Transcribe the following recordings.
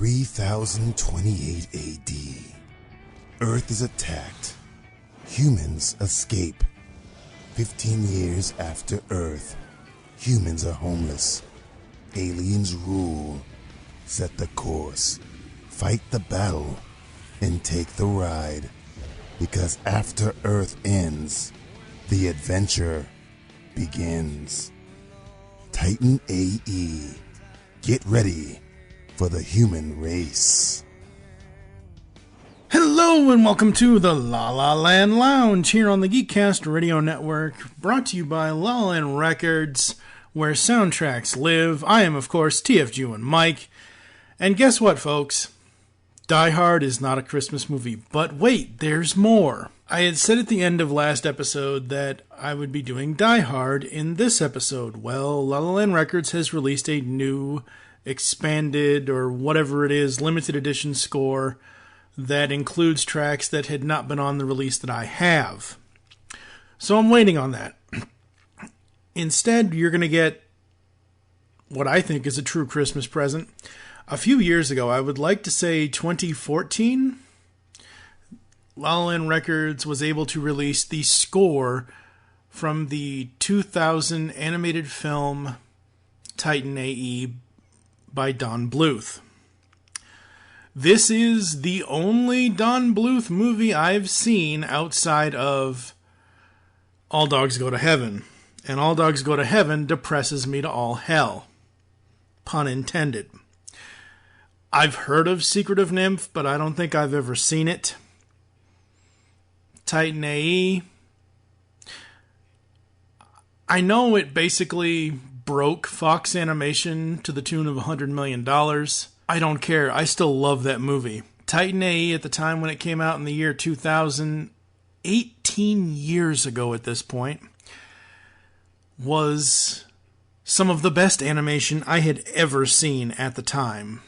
3028 AD. Earth is attacked. Humans escape. 15 years after Earth, humans are homeless. Aliens rule. Set the course. Fight the battle. And take the ride. Because after Earth ends, the adventure begins. Titan A.E. Get ready for the human race. Hello and welcome to the LALA Land Lounge here on the GeekCast Radio Network, brought to you by LALA Land Records, where soundtracks live. I am, of course, TFG and Mike. And guess what, folks? Die Hard is not a Christmas movie, but wait, there's more. I had said at the end of last episode that I would be doing Die Hard in this episode. Well, LALA Land Records has released a new, expanded, or whatever it is, limited edition score that includes tracks that had not been on the release that I have. So I'm waiting on that. Instead, you're going to get what I think is a true Christmas present. A few years ago, I would like to say 2014, LALA Land Records was able to release the score from the 2000 animated film Titan A.E. by Don Bluth. This is the only Don Bluth movie I've seen outside of All Dogs Go to Heaven. And All Dogs Go to Heaven depresses me to all hell. Pun intended. I've heard of Secret of Nymph, but I don't think I've ever seen it. Titan A.E. I know it basically broke Fox Animation to the tune of $100 million. I don't care. I still love that movie. Titan A.E. at the time when it came out in the year 2000, 18 years ago at this point, was some of the best animation I had ever seen at the time.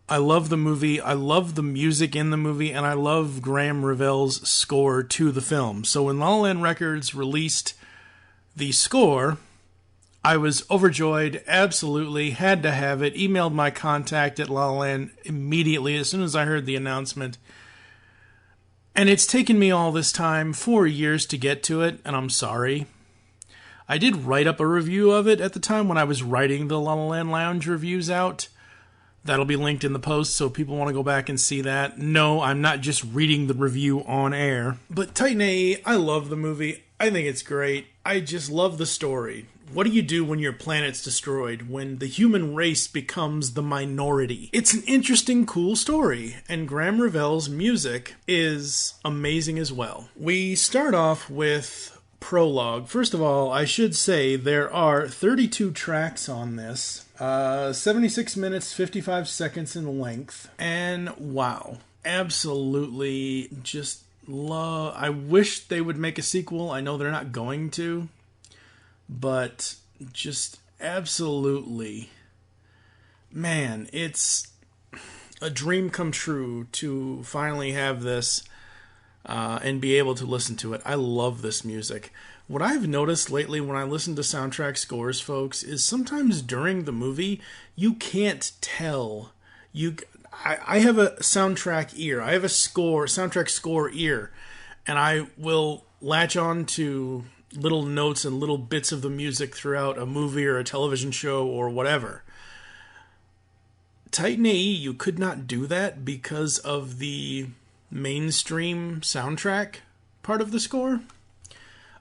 I love the movie, I love the music in the movie, and I love Graeme Revelle's score to the film. So when LALA Land Records released the score, I was overjoyed, absolutely, had to have it, emailed my contact at LALA Land immediately as soon as I heard the announcement. And it's taken me all this time, 4 years to get to it, and I'm sorry. I did write up a review of it at the time when I was writing the LALA Land Lounge reviews out. That'll be linked in the post, so people want to go back and see that. No, I'm not just reading the review on air. But Titan A.E., I love the movie. I think it's great. I just love the story. What do you do when your planet's destroyed? When the human race becomes the minority? It's an interesting, cool story, and Graeme Revelle's music is amazing as well. We start off with prologue. First of all, I should say there are 32 tracks on this. 76 minutes, 55 seconds in length. And wow, absolutely just love. I wish they would make a sequel. I know they're not going to, but just absolutely, man, it's a dream come true to finally have this and be able to listen to it. I love this music. What I've noticed lately when I listen to soundtrack scores, folks, is sometimes during the movie, you can't tell. I have a soundtrack ear. I have a soundtrack score ear, and I will latch on to little notes and little bits of the music throughout a movie or a television show or whatever. Titan A.E., you could not do that because of the mainstream soundtrack part of the score.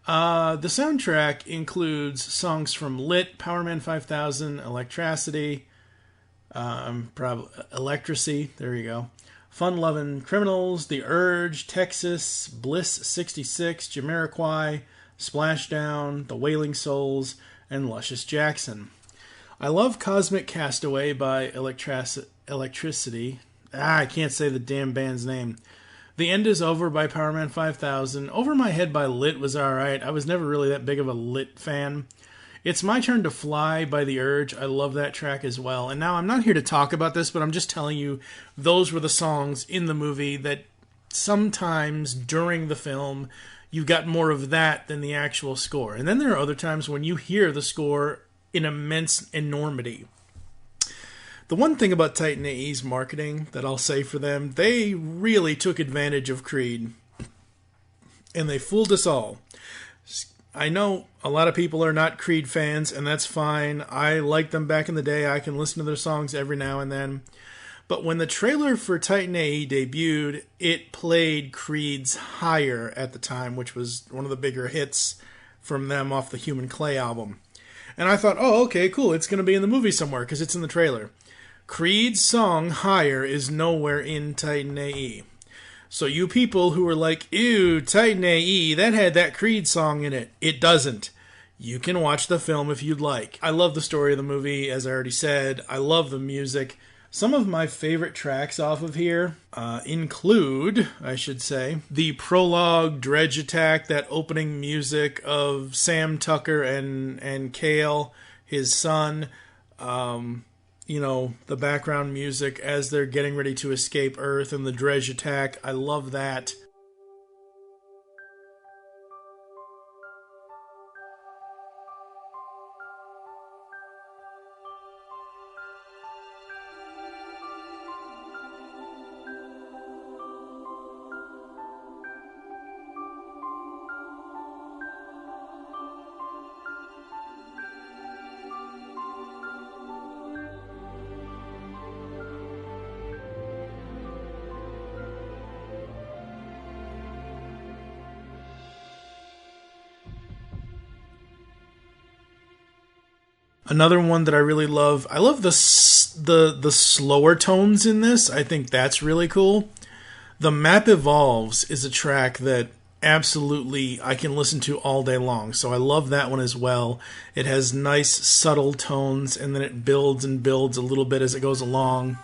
The soundtrack includes songs from Lit, Powerman 5000, Electricity, Electricity, there you go, Fun Lovin' Criminals, The Urge, Texas, Bliss 66, Jamiroquai, Splashdown, The Wailing Souls, and Luscious Jackson. I love Cosmic Castaway by Electricity. I can't say the damn band's name. The End Is Over by Powerman 5000. Over My Head by Lit was alright. I was never really that big of a Lit fan. It's My Turn to Fly by The Urge. I love that track as well. And now I'm not here to talk about this, but I'm just telling you those were the songs in the movie that sometimes during the film you got more of that than the actual score. And then there are other times when you hear the score in immense enormity. The The one thing about Titan A.E.'s marketing that I'll say for them, they really took advantage of Creed. And they fooled us all. I know a lot of people are not Creed fans, and that's fine. I liked them back in the day. I can listen to their songs every now and then. But when the trailer for Titan A.E. debuted, it played Creed's Higher at the time, which was one of the bigger hits from them off the Human Clay album. And I thought, oh, okay, cool, it's going to be in the movie somewhere because it's in the trailer. Creed's song Higher is nowhere in Titan A.E. So you people who were like, ew, Titan A.E., that had that Creed song in it. It doesn't. You can watch the film if you'd like. I love the story of the movie, as I already said. I love the music. Some of my favorite tracks off of here include, I should say, the prologue dredge attack, that opening music of Sam Tucker and Kale, his son. The background music as they're getting ready to escape Earth and the dredge attack. I love that. Another one that I really love, I love the slower tones in this. I think that's really cool. The Map Evolves is a track that absolutely I can listen to all day long, so I love that one as well. It has nice subtle tones, and then it builds and builds a little bit as it goes along.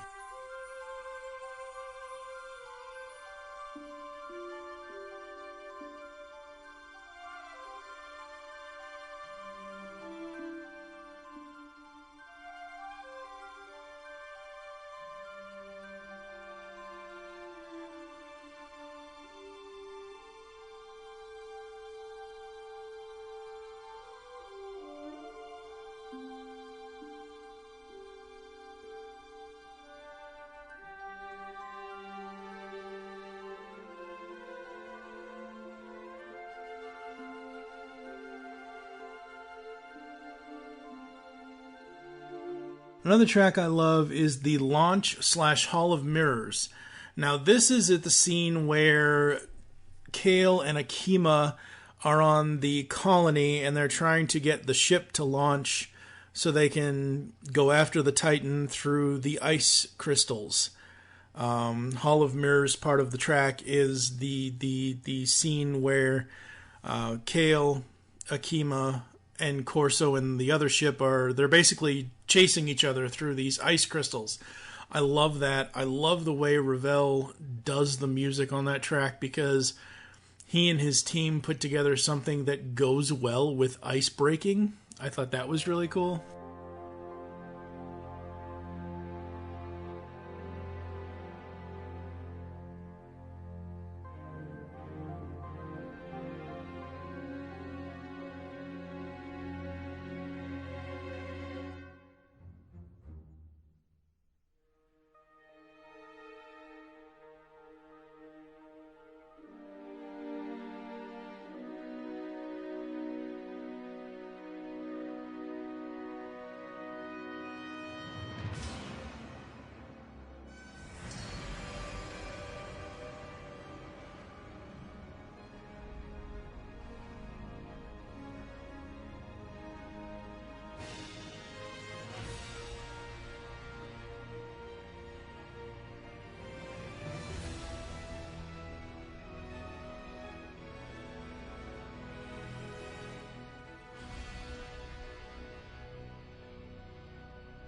Another track I love is the Launch/Hall of Mirrors. Now, this is at the scene where Kale and Akima are on the colony and they're trying to get the ship to launch so they can go after the Titan through the ice crystals. Hall of Mirrors part of the track is the scene where Kale, Akima, and Corso and the other ship they're basically chasing each other through these ice crystals. I love that. I love the way Revelle does the music on that track because he and his team put together something that goes well with ice breaking. I thought that was really cool.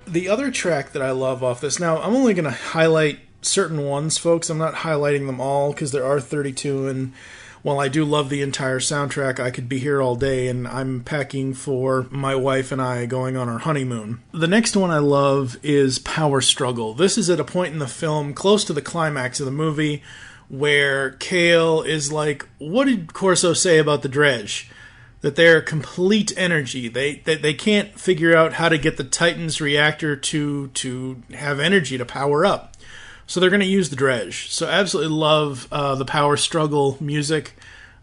The other track that I love off this, now I'm only going to highlight certain ones, folks. I'm not highlighting them all because there are 32, and while I do love the entire soundtrack, I could be here all day, and I'm packing for my wife and I going on our honeymoon. The next one I love is Power Struggle. This is at a point in the film close to the climax of the movie where Kale is like, what did Corso say about the dredge? that they're complete energy. They can't figure out how to get the Titan's reactor to have energy to power up. So they're going to use the dredge. So absolutely love the power struggle music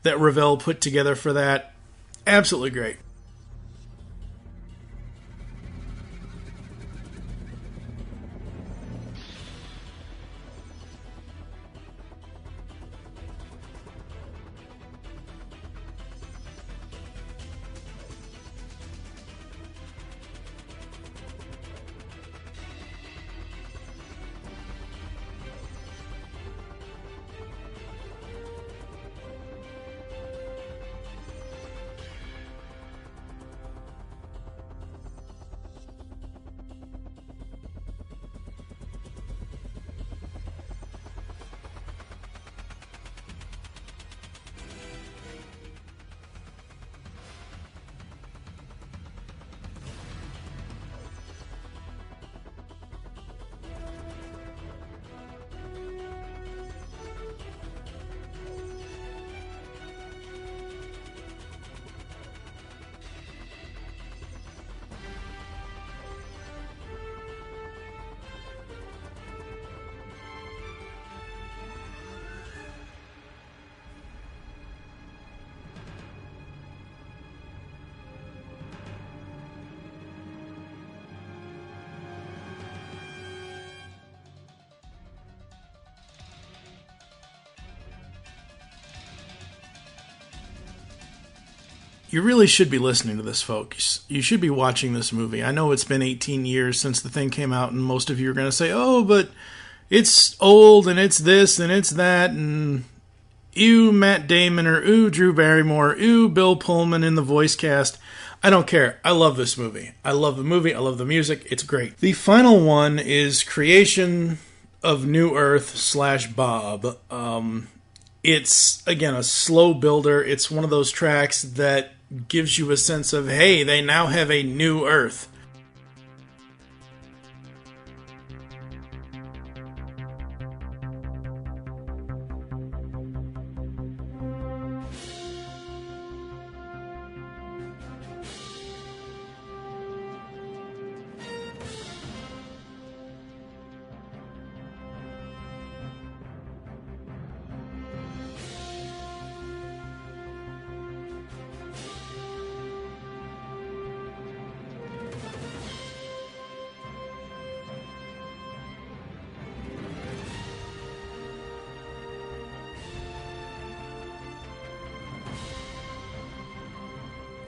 that Revelle put together for that. Absolutely great. You really should be listening to this, folks. You should be watching this movie. I know it's been 18 years since the thing came out, and most of you are going to say, oh, but it's old, and it's this, and it's that, and ew, Matt Damon, or ooh, Drew Barrymore, ooh, Bill Pullman in the voice cast. I don't care. I love this movie. I love the movie. I love the music. It's great. The final one is Creation of New Earth / Bob. It's, again, a slow builder. It's one of those tracks that gives you a sense of, hey, they now have a new Earth.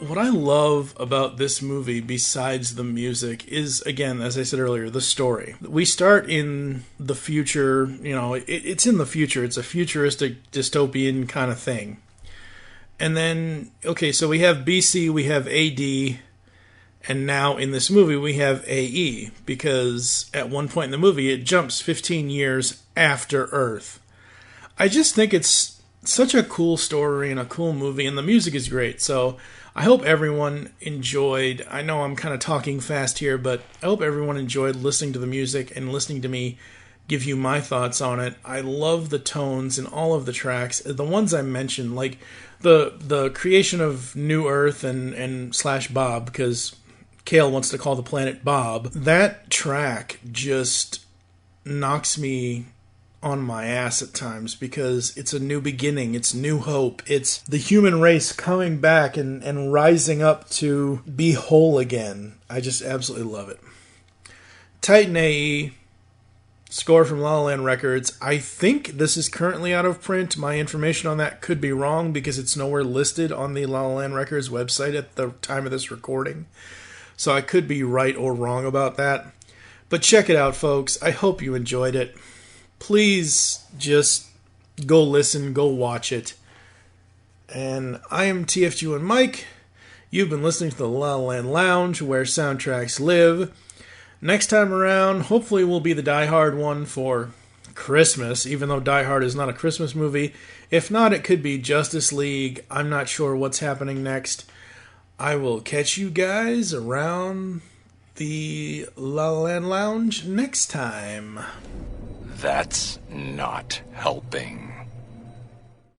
What I love about this movie, besides the music, is, again, as I said earlier, the story. We start in the future, it's in the future. It's a futuristic, dystopian kind of thing. And then, okay, so we have BC, we have AD, and now in this movie we have AE, because at one point in the movie it jumps 15 years after Earth. I just think it's such a cool story and a cool movie, and the music is great, so I hope everyone enjoyed. I know I'm kind of talking fast here, but I hope everyone enjoyed listening to the music and listening to me give you my thoughts on it. I love the tones in all of the tracks. The ones I mentioned, like the Creation of New Earth and / Bob, because Kale wants to call the planet Bob. That track just knocks me on my ass at times, because it's a new beginning, it's new hope, it's the human race coming back and rising up to be whole again. I just absolutely love it. Titan A.E., score from LALA Land Records. I think this is currently out of print. My information on that could be wrong, because it's nowhere listed on the LALA Land Records website at the time of this recording. So I could be right or wrong about that. But check it out, folks. I hope you enjoyed it. Please just go listen, go watch it. And I am TFG and Mike. You've been listening to the LALA Land Lounge, where soundtracks live. Next time around, hopefully will be the Die Hard one for Christmas, even though Die Hard is not a Christmas movie. If not, it could be Justice League. I'm not sure what's happening next. I will catch you guys around the LALA Land Lounge next time. That's not helping.